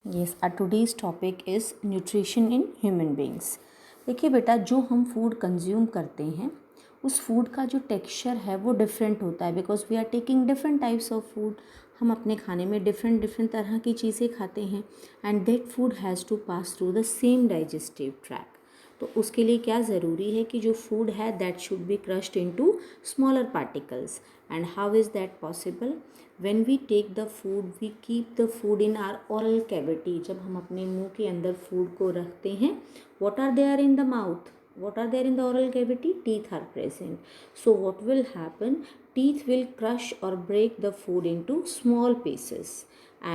Yes, our today's topic is nutrition in human beings. देखिए बेटा, जो हम फूड कंज्यूम करते हैं उस फूड का जो टेक्सचर है वो डिफरेंट होता है, because we are taking different types of food. हम अपने खाने में डिफरेंट डिफरेंट तरह की चीज़ें खाते हैं and that food has to pass through the same digestive tract. तो उसके लिए क्या ज़रूरी है कि जो फूड है that should be crushed into smaller particles. And how is that possible? When we take the food we keep the food in our oral cavity. जब हम अपने मुंह के अंदर फूड को रखते हैं, what are there in the mouth? What are there in the oral cavity? Teeth are present. So what will happen? Teeth will crush or break the food into small pieces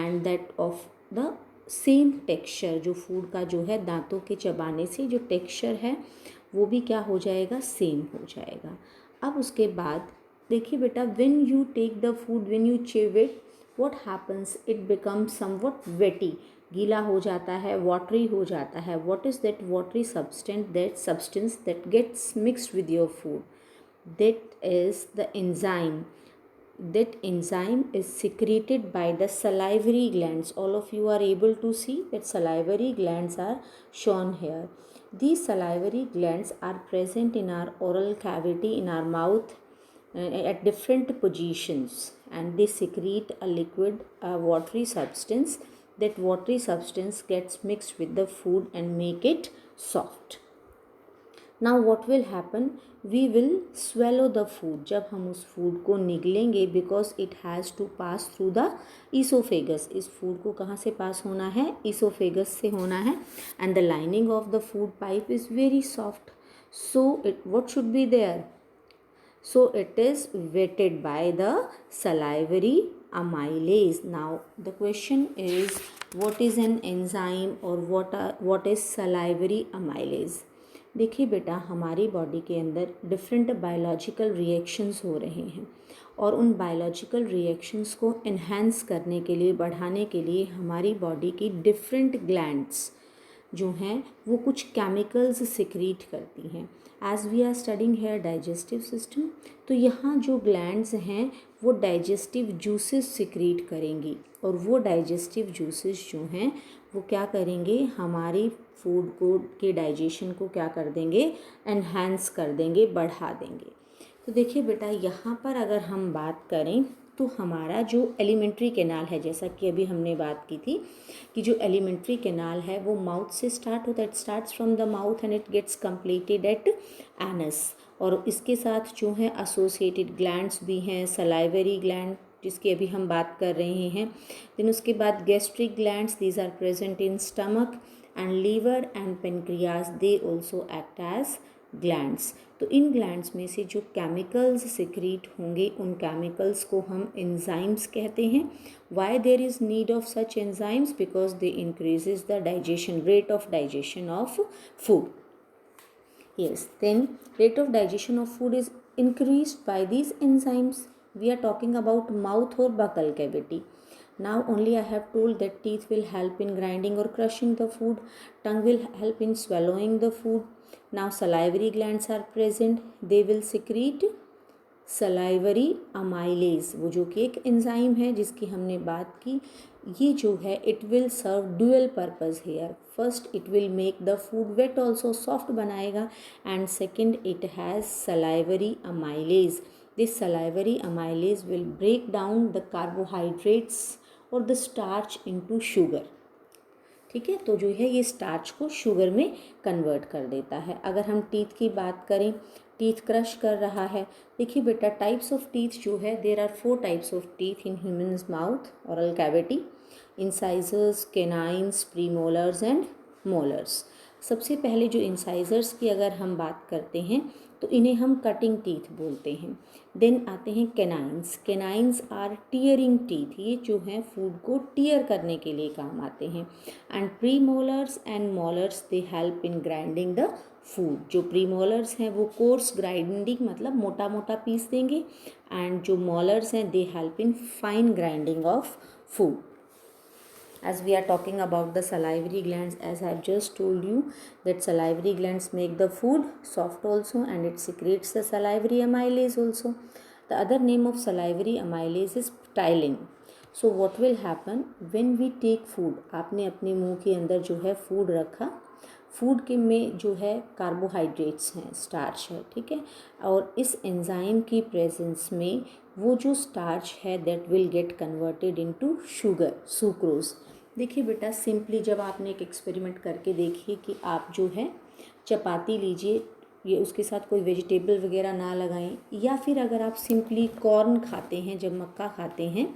and that of the same texture. जो food का जो है दांतों के चबाने से जो texture है वो भी क्या हो जाएगा? सेम हो जाएगा. अब उसके बाद देखिए बेटा, when you take the food, when you chew it, what happens? It becomes somewhat wetty. गीला हो जाता है, वाटरी हो जाता है. What is that watery substance? That substance that gets mixed with your food. That is the enzyme. That enzyme is secreted by the salivary glands. All of you are able to see that salivary glands are shown here. These salivary glands are present in our oral cavity, in our mouth, at different positions, and they secrete a liquid, a watery substance. That watery substance gets mixed with the food and make it soft. Now what will happen? We will swallow the food. जब हम उस food को निगलेंगे, because it has to pass through the esophagus. इस food को कहाँ से पास होना है? esophagus से होना है. And the lining of the food pipe is very soft. So what should be there? So it is wetted by the salivary amylase. Now the question is, what is an enzyme or what is salivary amylase? देखिए बेटा, हमारी body के अंदर different biological reactions हो रहे हैं और उन बायोलॉजिकल रिएक्शंस को इन्हेंस करने के लिए, बढ़ाने के लिए हमारी बॉडी की डिफरेंट ग्लैंड्स जो हैं वो कुछ केमिकल्स सिक्रीट करती हैं. As we are studying here digestive system, तो यहाँ जो ग्लैंड्स हैं वो डाइजेस्टिव जूसेस सिक्रीट करेंगी और वो डाइजेस्टिव जूसेस जो हैं वो क्या करेंगे? हमारी फूड को के डाइजेशन को क्या कर देंगे? एनहांस कर देंगे, बढ़ा देंगे. तो देखिए बेटा, यहाँ पर अगर हम बात करें तो हमारा जो एलिमेंट्री कैनाल है, जैसा कि अभी हमने बात की थी कि जो एलिमेंट्री कैनाल है वो माउथ से स्टार्ट होता है. It starts from the mouth and it gets completed at anus. और इसके साथ जो है एसोसिएटेड ग्लैंड्स भी हैं, सलाइवरी ग्लैंड जिसकी अभी हम बात कर रहे हैं. देन उसके बाद gastric glands, these are present in stomach, and liver and pancreas, they also act as glands. तो इन ग्लैंड्स में से जो केमिकल्स सिक्रीट होंगे उन केमिकल्स को हम एंजाइम्स कहते हैं. Why there is need of such enzymes? Because they increases the digestion, rate of digestion of food. Yes, then rate of digestion of food is increased by these enzymes. We are talking about mouth or buccal cavity. Now only I have told that teeth will help in grinding or crushing the food. Tongue will help in swallowing the food. Now salivary glands are present. They will secrete salivary amylase, वो जो कि एक enzyme है जिसकी हमने बात की. ये जो है it will serve dual purpose here. First it will make the food wet also, soft बनाएगा, and second it has salivary amylase. This salivary amylase will break down the carbohydrates और द स्टार्च इनटू शुगर. ठीक है, तो जो है ये starch को sugar में कन्वर्ट कर देता है. अगर हम टीथ की बात करें, टीथ क्रश कर रहा है. देखिए बेटा, टाइप्स ऑफ टीथ जो है, there are 4 types of teeth in humans mouth oral cavity: incisors, canines, premolars and molars. सबसे पहले जो इंसाइजर्स की अगर हम बात करते हैं तो इन्हें हम कटिंग टीथ बोलते हैं. देन आते हैं केनाइन्स. केनाइन्स आर टीयरिंग टीथ. ये जो हैं फूड को टीयर करने के लिए काम आते हैं. And premolars and molars, they help in grinding the food. जो प्रीमोलर्स हैं वो कोर्स ग्राइंडिंग, मतलब मोटा मोटा पीस देंगे, एंड जो मोलर्स हैं they help in fine grinding of food. As we are talking about the salivary glands, as I have just told you that salivary glands make the food soft also, and it secretes the salivary amylase also. The other name of salivary amylase is ptyalin. So what will happen when we take food, आपने अपने मुंह के अंदर जो है food रखा, food के में जो है कार्बोहाइड्रेट्स हैं, स्टार्च है, ठीक है, और इस एंजाइम की प्रेजेंस में वो जो स्टार्च है that will get converted into sugar, sucrose. देखिए बेटा, सिंपली जब आपने एक एक्सपेरिमेंट करके देखिए कि आप जो है चपाती लीजिए, ये उसके साथ कोई वेजिटेबल वगैरह ना लगाएं, या फिर अगर आप सिंपली कॉर्न खाते हैं, जब मक्का खाते हैं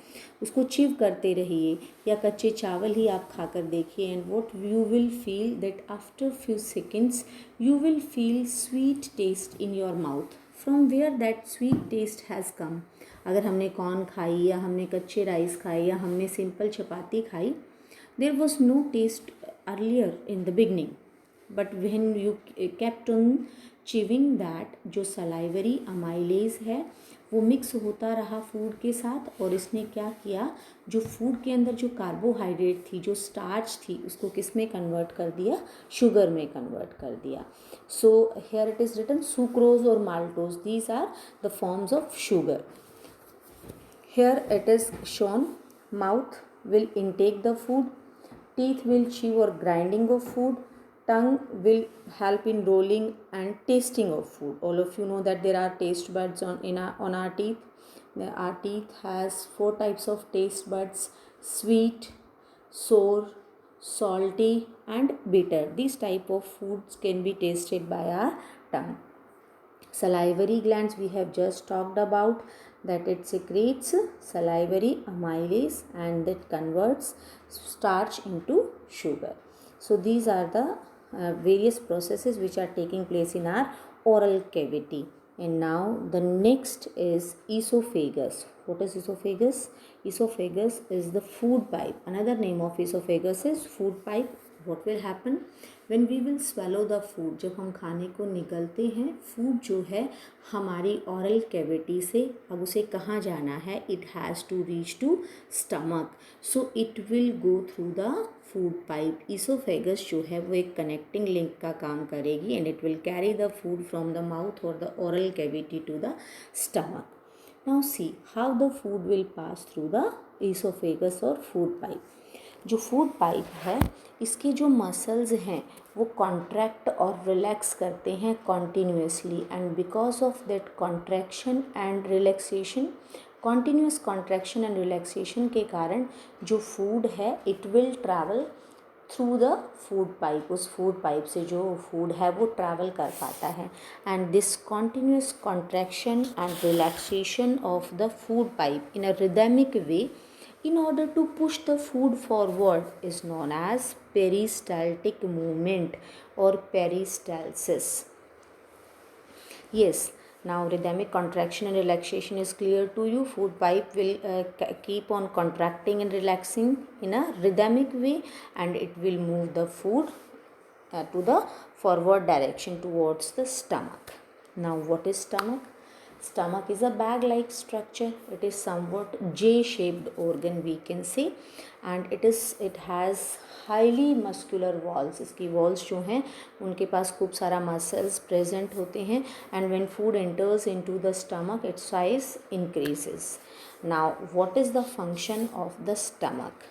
उसको चिव करते रहिए, या कच्चे चावल ही आप खाकर देखिए, and what you will feel that after few seconds you will feel sweet taste in your mouth, from where that sweet taste has come. अगर हमने कॉर्न खाई, या हमने कच्चे राइस खाए, या हमने सिंपल चपाती खाई, there was no taste earlier in the beginning, but when you kept on chewing that, जो सलाइवरी अमाइलेज है वो मिक्स होता रहा फूड के साथ, और इसने क्या किया, जो फूड के अंदर जो कार्बोहाइड्रेट थी, जो स्टार्च थी, उसको किस में कन्वर्ट कर दिया, शुगर में कन्वर्ट कर दिया। So here it is written sucrose और maltose, these are the forms of sugar. Here it is shown, mouth will intake the food, teeth will chew or grinding of food, tongue will help in rolling and tasting of food. All of you know that there are taste buds on our teeth. Our teeth has 4 types of taste buds: sweet, sour, salty and bitter. These type of foods can be tasted by our tongue. Salivary glands we have just talked about, that it secretes salivary amylase and that converts starch into sugar. So these are the various processes which are taking place in our oral cavity. And now the next is esophagus. What is esophagus? Esophagus is the food pipe. Another name of esophagus is food pipe. What will happen when we will swallow the food? जब हम खाने को निगलते हैं, food जो है हमारी ऑरल cavity से, अब उसे कहाँ जाना है, it has to reach to stomach, so it will go through the food pipe. Oesophagus जो है वो एक कनेक्टिंग लिंक का काम करेगी, and it will carry the food from the mouth और the oral cavity to the stomach. Now see how the food will pass through the oesophagus और food pipe. जो फूड पाइप है, इसके जो muscles हैं वो कॉन्ट्रैक्ट और relax करते हैं continuously, and because of that contraction and relaxation, continuous contraction and relaxation के कारण जो फूड है it will travel through the food pipe, उस फूड पाइप से जो फूड है वो ट्रैवल कर पाता है, and this continuous contraction and relaxation of the food pipe in a rhythmic way in order to push the food forward is known as peristaltic movement or peristalsis. Yes, now rhythmic contraction and relaxation is clear to you. Food pipe will keep on contracting and relaxing in a rhythmic way, and it will move the food to the forward direction towards the stomach. Now what is stomach? Stomach is a bag-like structure. It is somewhat J-shaped organ we can say, and it has highly muscular walls. इसकी walls जो हैं उनके पास खूब सारा muscles present होते हैं, and when food enters into the stomach its size increases. Now what is the function of the stomach?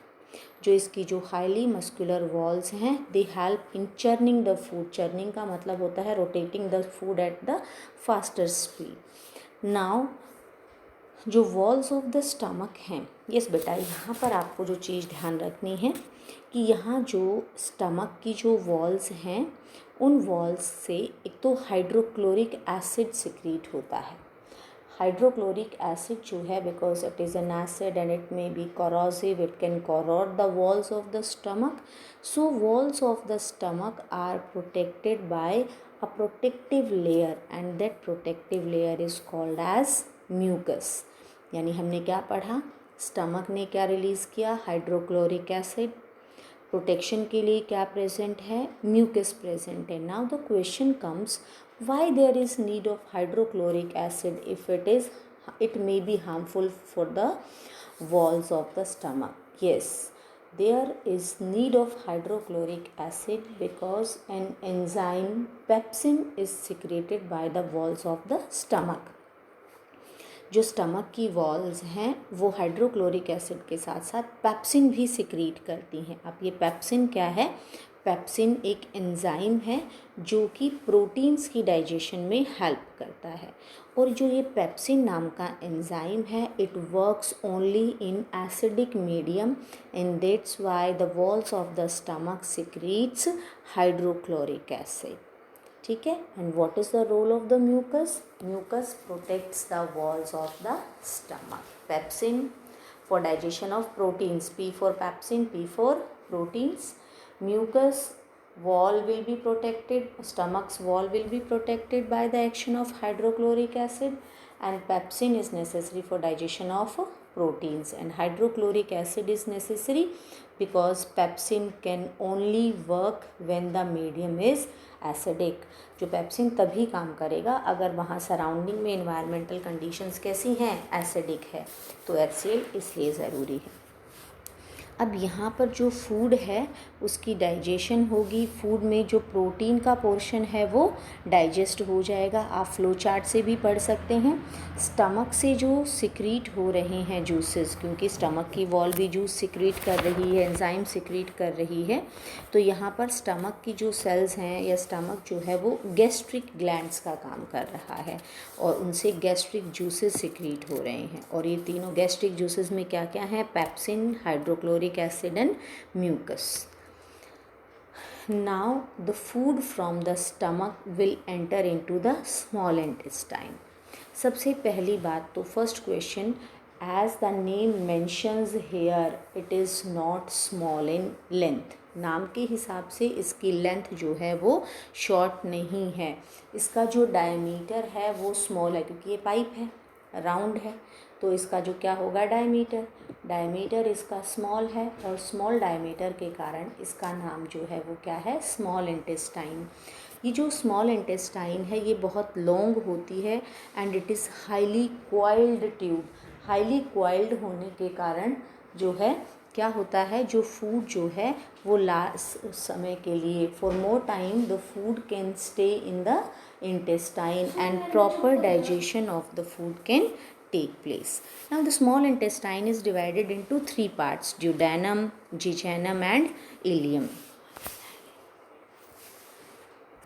जो इसकी जो हाईली मस्कुलर वॉल्स हैं they help in churning the food. Churning का मतलब होता है rotating the food at the faster speed. Now जो walls of the stomach हैं, यस बेटा, यहाँ पर आपको जो चीज़ ध्यान रखनी है कि यहाँ जो स्टमक की जो वॉल्स हैं उन वॉल्स से एक तो हाइड्रोक्लोरिक एसिड सिक्रीट होता है। हाइड्रोक्लोरिक एसिड जो है, because it is an acid and it may be corrosive, it can corrode the walls of the stomach. So walls of the stomach are protected by a protective layer, and that protective layer is called as mucus. यानी हमने क्या पढ़ा, stomach ने क्या release किया, hydrochloric acid, protection के लिए क्या प्रेजेंट है, म्यूकस प्रेजेंट है। Now the question comes, why there is need of hydrochloric acid if it may be harmful for the walls of the stomach? Yes, there is need of hydrochloric acid because an enzyme pepsin is secreted by the walls of the stomach. जो stomach की walls हैं वो hydrochloric acid के साथ साथ pepsin भी secrete करती हैं। अब ये पेप्सिन क्या है? पेप्सिन एक एंजाइम है जो कि प्रोटीन्स की डाइजेशन में हेल्प करता है। और जो ये पेप्सिन नाम का एंजाइम है, it works only in acidic medium and that's why the walls of the stomach secretes hydrochloric acid. ठीक है। And what is the role of the mucus? Mucus protects the walls of the stomach. Pepsin for digestion of proteins, P for pepsin, P for proteins. Mucus wall will be protected, stomach's wall will be protected by the action of hydrochloric acid, and pepsin is necessary for digestion of proteins, and hydrochloric acid is necessary because pepsin can only work when the medium is acidic. जो pepsin तभी काम करेगा अगर वहाँ surrounding में environmental conditions कैसी हैं, acidic है, तो HCl इसलिए ज़रूरी है। अब यहाँ पर जो फूड है उसकी डाइजेशन होगी, फूड में जो प्रोटीन का पोर्शन है वो डाइजेस्ट हो जाएगा। आप फ्लो चार्ट से भी पढ़ सकते हैं। स्टमक से जो सिक्रीट हो रहे हैं जूसेस, क्योंकि स्टमक की वॉल भी जूस सिक्रीट कर रही है, एंजाइम सिक्रीट कर रही है, तो यहाँ पर स्टमक की जो सेल्स हैं या स्टमक जो है वो गैस्ट्रिक ग्लैंड्स का काम कर रहा है और उनसे गैस्ट्रिक जूसेस सिक्रीट हो रहे हैं। और ये तीनों गैस्ट्रिक जूसेस में क्या क्या हैं? Pepsin, hydrochloric acid and mucus. Now the food from the stomach will enter into the small intestine. सबसे पहली बात तो first question, as the name mentions here, it is not small in length. नाम के हिसाब से इसकी लेंथ जो है वो शॉर्ट नहीं है। इसका जो डायमीटर है वो स्मॉल है, क्योंकि ये पाइप है, राउंड है, तो इसका जो क्या होगा, डायमीटर इसका स्मॉल है, और स्मॉल डायमीटर के कारण इसका नाम जो है वो क्या है, स्मॉल इंटेस्टाइन। ये जो स्मॉल इंटेस्टाइन है ये बहुत लॉन्ग होती है and it is highly coiled tube. Highly coiled होने के कारण जो है क्या होता है, जो फूड जो है वो लास्ट समय के लिए, for more time the food can stay in the intestine and proper digestion of the food can take place. Now the small intestine is divided into three parts: duodenum, jejunum and ileum.